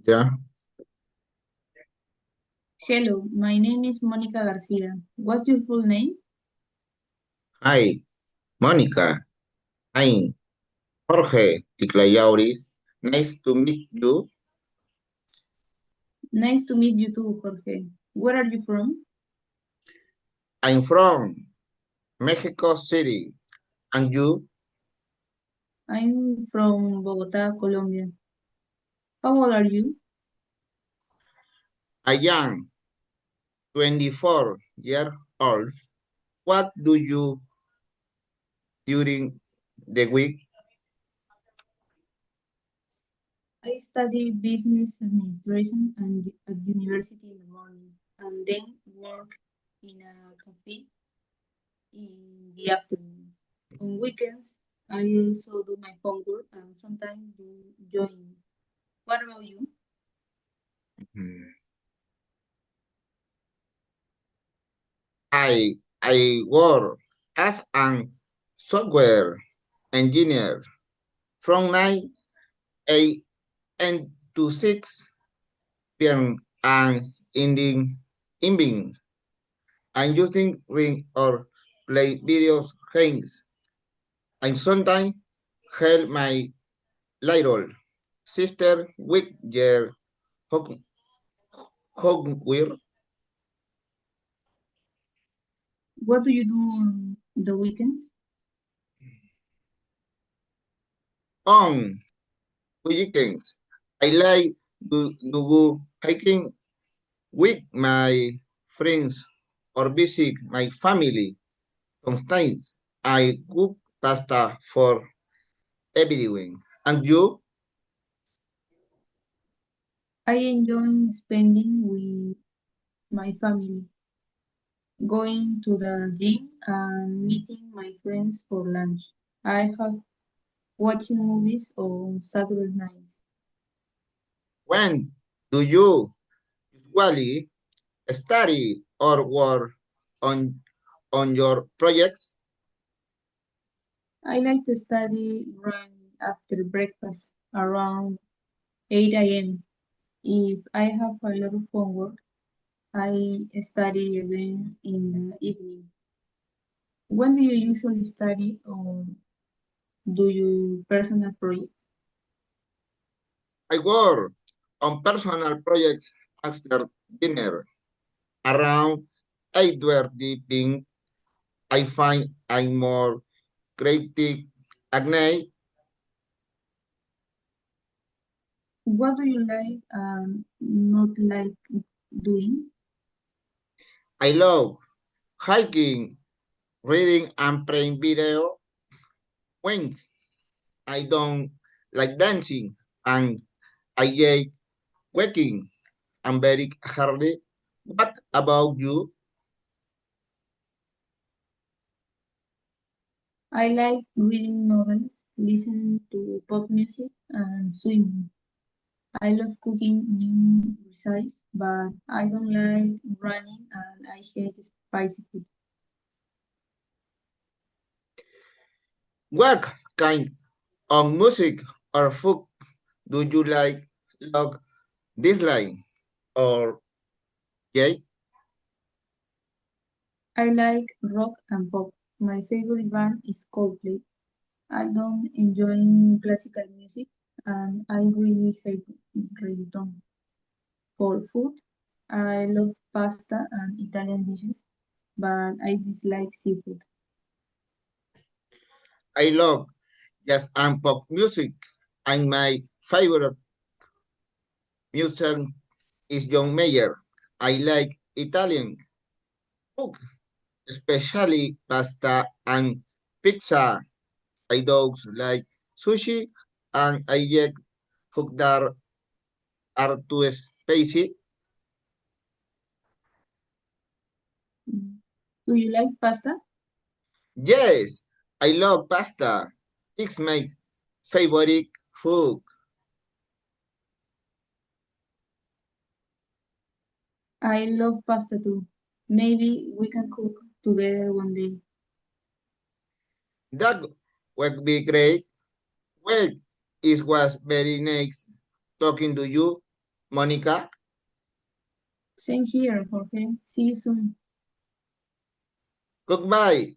Yeah. Hello, my name is Monica Garcia. What's your full name? Hi, Monica. I'm Jorge Ticlayauri. Nice to meet you. Nice to meet you too, Jorge. Where are you from? I'm from Mexico City. And you? I'm from Bogota, Colombia. How old are you? I am 24 years old. What do you during the week? I study business administration and at university in the morning, and then work in a cafe in the afternoon. On weekends, I also do my homework and sometimes do join. What about you? Hmm. I work as an software engineer from 9 a.m. to 6 p.m. and in the evening. I'm using ring or play video games. And sometimes help my little sister with their homework What do you do on the weekends? on weekends. I like to go hiking with my friends or visit my family. Sometimes I cook pasta for everyone. And you? I enjoy spending with my family, going to the gym and meeting my friends for lunch. I have watching movies on Saturday nights. When do you usually study or work on on your projects? I like to study right after breakfast around 8 a.m. If I have a lot of homework, I study again in the evening. When do you usually study or do you personal projects? I work on personal projects after dinner. Around 8:30 p.m. I find I'm more creative at night. What do you like and not like doing? I love hiking, reading, and playing video games. I don't like dancing, and I hate working. I'm very hardy. What about you? I like reading novels, listening to pop music, and swimming. I love cooking new recipes, but I don't like running and I hate spicy food. What kind of music or food do you like, love, dislike, or hate? I like rock and pop. My favorite band is Coldplay. I don't enjoy classical music and I really hate reggaeton. For food, I love pasta and Italian dishes, but I dislike seafood. I love jazz and pop music, and my favorite musician is John Mayer. I like Italian food, especially pasta and pizza. I don't like sushi, and I get food that are too spicy. Mm. Do you like pasta? Yes, I love pasta. It's my favorite food. I love pasta too. Maybe we can cook together one day. That would be great. Well, it was very nice talking to you. Monica. Same here, Jorge. See you soon. Goodbye.